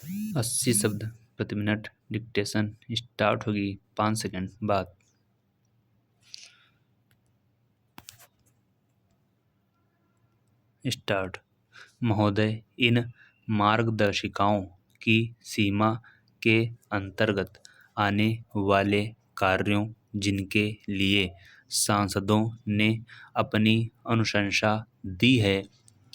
80 शब्द प्रति minute. Dictation start होगी 5 सेकंड बाद। स्टार्ट। महोदय, इन मार्गदर्शिकाओं की सीमा के अंतर्गत आने वाले कार्यों जिनके लिए सांसदों ने अपनी अनुशंसा दी है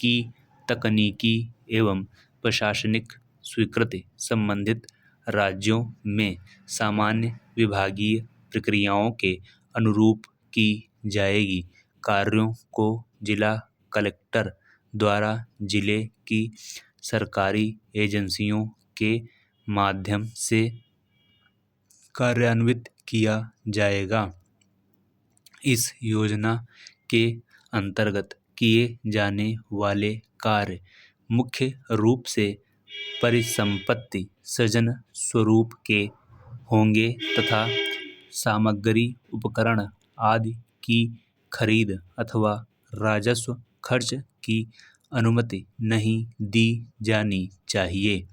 कि तकनीकी एवं प्रशासनिक स्वीकृति संबंधित राज्यों में सामान्य विभागीय प्रक्रियाओं के अनुरूप की जाएगी। कार्यों को जिला कलेक्टर द्वारा जिले की सरकारी एजेंसियों के माध्यम से कार्यान्वित किया जाएगा। इस योजना के अंतर्गत किए जाने वाले कार्य मुख्य रूप से परिसंपत्ति सृजन स्वरूप के होंगे तथा सामग्री उपकरण आदि की खरीद अथवा राजस्व खर्च की अनुमति नहीं दी जानी चाहिए।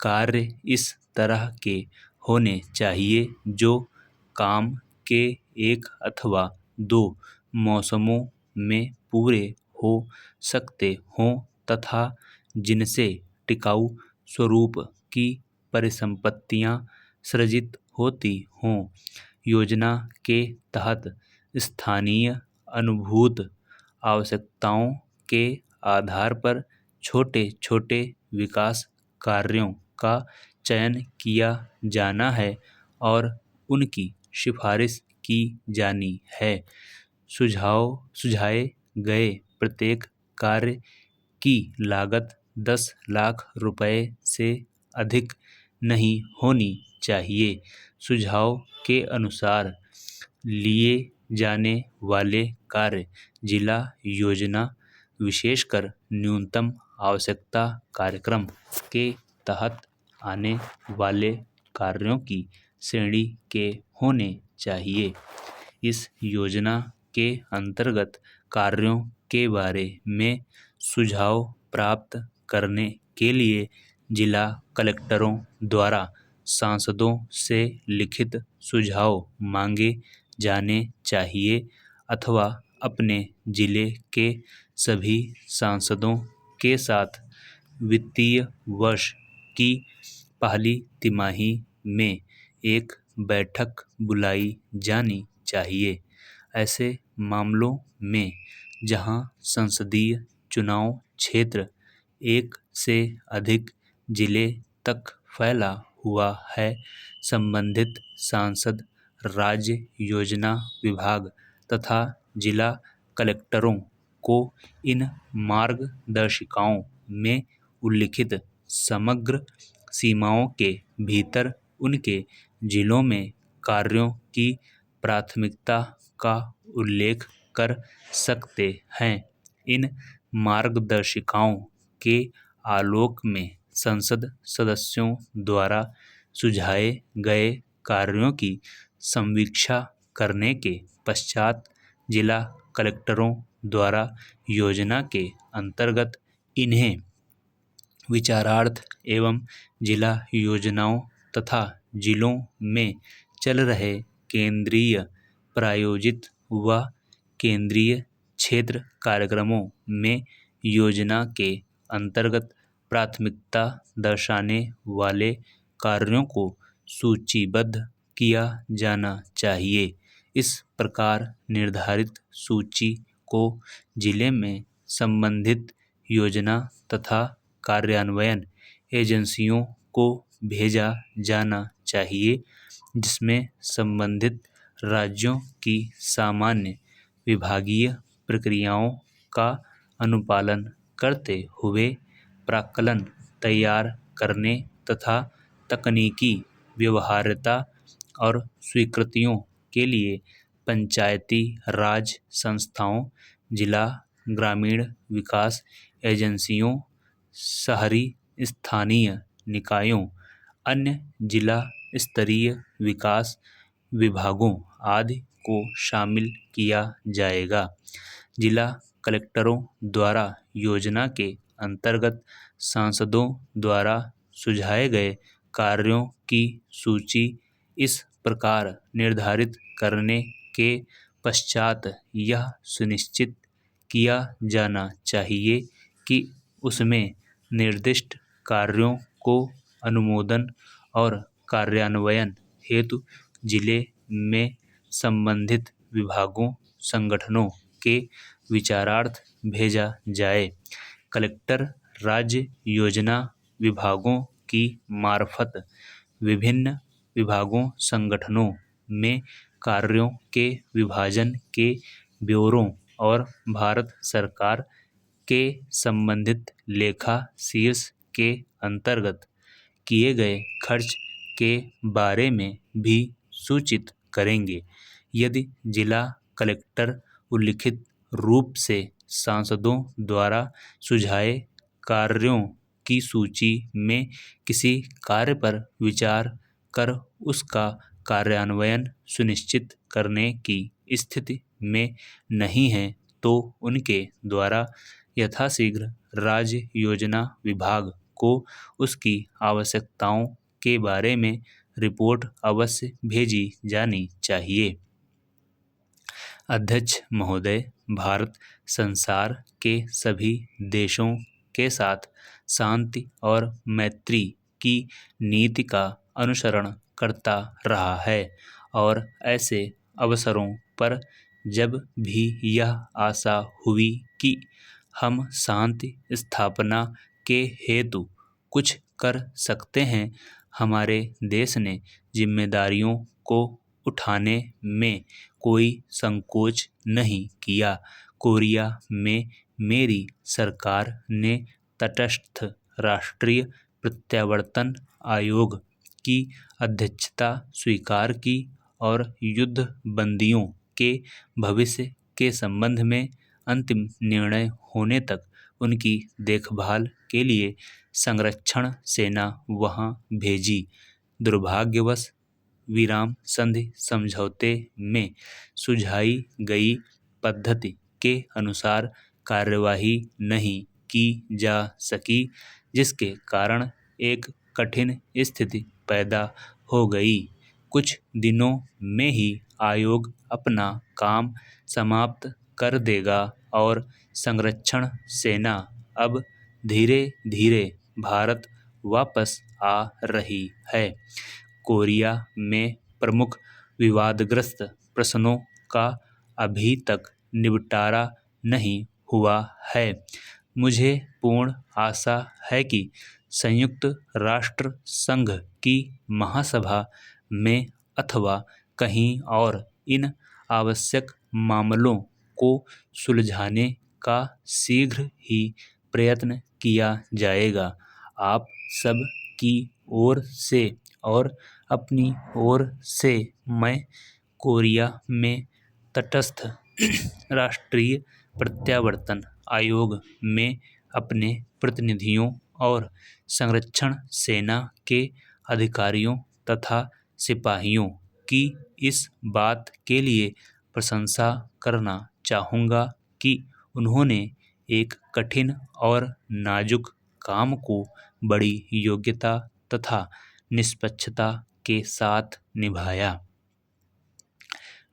कार्य इस तरह के होने चाहिए जो काम के 1 अथवा 2 मौसमों में पूरे हो सकते हों तथा जिनसे टिकाऊ स्वरूप की परिसंपत्तियां सृजित होती हों। योजना के तहत स्थानीय अनुभूत आवश्यकताओं के आधार पर छोटे-छोटे विकास कार्यों का चयन किया जाना है और उनकी सिफारिश की जानी है। सुझाए गए प्रत्येक कार्य की लागत 10 लाख रुपए से अधिक नहीं होनी चाहिए। सुझाव के अनुसार लिए जाने वाले कार्य जिला योजना विशेषकर न्यूनतम आवश्यकता कार्यक्रम के तहत आने वाले कार्यों की श्रेणी के होने चाहिए। इस योजना के अंतर्गत कार्यों के बारे में सुझाव प्राप्त करने के लिए जिला कलेक्टरों द्वारा सांसदों से लिखित सुझाव मांगे जाने चाहिए अथवा अपने जिले के सभी सांसदों के साथ वित्तीय वर्ष की पहली तिमाही में एक बैठक बुलाई जानी चाहिए। ऐसे मामलों में जहां संसदीय चुनाव क्षेत्र 1 से अधिक जिले तक फैला हुआ है, संबंधित सांसद राज्य योजना विभाग तथा जिला कलेक्टरों को इन मार्गदर्शिकाओं में उल्लिखित समग्र सीमाओं के भीतर उनके जिलों में कार्यों की प्राथमिकता का उल्लेख कर सकते हैं। इन मार्गदर्शिकाओं के आलोक में संसद सदस्यों द्वारा सुझाए गए कार्यों की समीक्षा करने के पश्चात जिला कलेक्टरों द्वारा योजना के अंतर्गत इन्हें विचारार्थ एवं जिला योजनाओं तथा जिलों में चल रहे केंद्रीय प्रायोजित व केंद्रीय क्षेत्र कार्यक्रमों में योजना के अंतर्गत प्राथमिकता दर्शाने वाले कार्यों को सूचीबद्ध किया जाना चाहिए। इस प्रकार निर्धारित सूची को जिले में संबंधित योजना तथा कार्यान्वयन एजेंसियों को भेजा जाना चाहिए, जिसमें संबंधित राज्यों की सामान्य विभागीय प्रक्रियाओं का अनुपालन करते हुए प्राक्कलन तैयार करने तथा तकनीकी व्यवहार्यता और स्वीकृतियों के लिए पंचायती राज संस्थाओं, जिला ग्रामीण विकास एजेंसियों, शहरी स्थानीय निकायों, अन्य जिला स्तरीय विकास विभागों आदि को शामिल किया जाएगा। जिला कलेक्टरों द्वारा योजना के अंतर्गत सांसदों द्वारा सुझाए गए कार्यों की सूची इस प्रकार निर्धारित करने के पश्चात यह सुनिश्चित किया जाना चाहिए कि उसमें निर्दिष्ट कार्यों को अनुमोदन और कार्यान्वयन हेतु जिले में संबंधित विभागों संगठनों के विचारार्थ भेजा जाए। कलेक्टर राज्य योजना विभागों की मार्फत विभिन्न विभागों संगठनों में कार्यों के विभाजन के ब्यौरों और भारत सरकार के संबंधित लेखा शीर्ष के अंतर्गत किए गए खर्च के बारे में भी सूचित करेंगे। यदि जिला कलेक्टर उल्लिखित रूप से सांसदों द्वारा सुझाए कार्यों की सूची में किसी कार्य पर विचार कर उसका कार्यान्वयन सुनिश्चित करने की स्थिति में नहीं है, तो उनके द्वारा यथाशीघ्र राज्य योजना विभाग को उसकी आवश्यकताओं के बारे में रिपोर्ट अवश्य भेजी जानी चाहिए। अध्यक्ष महोदय, भारत संसार के सभी देशों के साथ शांति और मैत्री की नीति का अनुसरण करता रहा है और ऐसे अवसरों पर जब भी यह आशा हुई कि हम शांति स्थापना के हेतु कुछ कर सकते हैं, हमारे देश ने जिम्मेदारियों को उठाने में कोई संकोच नहीं किया। कोरिया में मेरी सरकार ने तटस्थ राष्ट्रीय प्रत्यावर्तन आयोग की अध्यक्षता स्वीकार की और युद्ध बंदियों के भविष्य के संबंध में अंतिम निर्णय होने तक उनकी देखभाल के लिए संरक्षण सेना वहां भेजी। दुर्भाग्यवश विराम संधि समझौते में सुझाई गई पद्धति के अनुसार कार्यवाही नहीं की जा सकी, जिसके कारण एक कठिन स्थिति पैदा हो गई। कुछ दिनों में ही आयोग अपना काम समाप्त कर देगा और संरक्षण सेना अब धीरे धीरे भारत वापस आ रही है। कोरिया में प्रमुख विवादग्रस्त प्रश्नों का अभी तक निपटारा नहीं हुआ है। मुझे पूर्ण आशा है कि संयुक्त राष्ट्र संघ की महासभा में अथवा कहीं और इन आवश्यक मामलों को सुलझाने का शीघ्र ही प्रयत्न किया जाएगा। आप सब की ओर से और अपनी ओर से मैं कोरिया में तटस्थ राष्ट्रीय प्रत्यावर्तन आयोग में अपने प्रतिनिधियों और संरक्षण सेना के अधिकारियों तथा सिपाहियों की इस बात के लिए प्रशंसा करना चाहूँगा कि उन्होंने एक कठिन और नाजुक काम को बड़ी योग्यता तथा निष्पक्षता के साथ निभाया।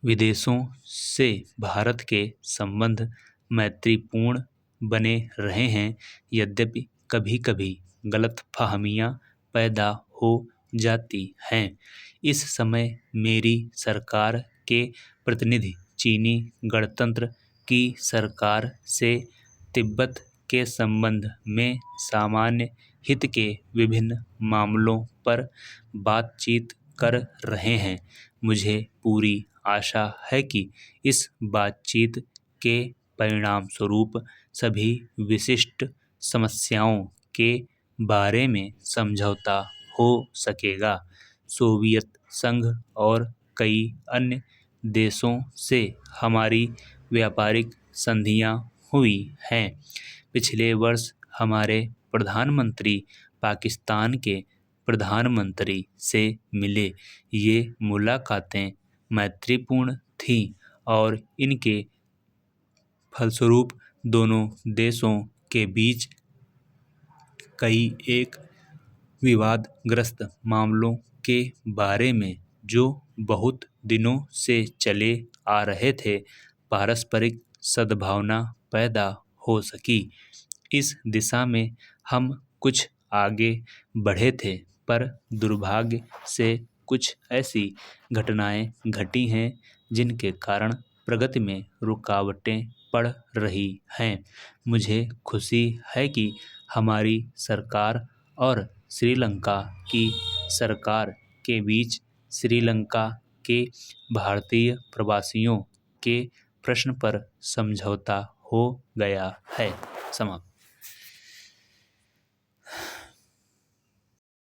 विदेशों से भारत के संबंध मैत्रीपूर्ण बने रहे हैं, यद्यपि कभी-कभी गलतफहमियां पैदा हो जाती हैं। इस समय मेरी सरकार के प्रतिनिधि चीनी गणतंत्र की सरकार से तिब्बत के संबंध में सामान्य हित के विभिन्न मामलों पर बातचीत कर रहे हैं। मुझे पूरी आशा है कि इस बातचीत के परिणाम स्वरूप सभी विशिष्ट समस्याओं के बारे में समझौता हो सकेगा। सोवियत संघ और कई अन्य देशों से हमारी व्यापारिक संधियां हुई हैं। पिछले वर्ष हमारे प्रधानमंत्री पाकिस्तान के प्रधानमंत्री से मिले। ये मुलाकातें मैत्रीपूर्ण थीं और इनके फलस्वरूप दोनों देशों के बीच कई एक विवादग्रस्त मामलों के बारे में जो बहुत दिनों से चले आ रहे थे, पारस्परिक सद्भावना पैदा हो सकी। इस दिशा में हम कुछ आगे बढ़े थे, पर दुर्भाग्य से कुछ ऐसी घटनाएं घटी हैं जिनके कारण प्रगति में रुकावटें पड़ रही हैं। मुझे खुशी है कि हमारी सरकार और श्रीलंका की सरकार के बीच श्रीलंका के भारतीय प्रवासियों के प्रश्न पर समझौता हो गया है। समाप्त।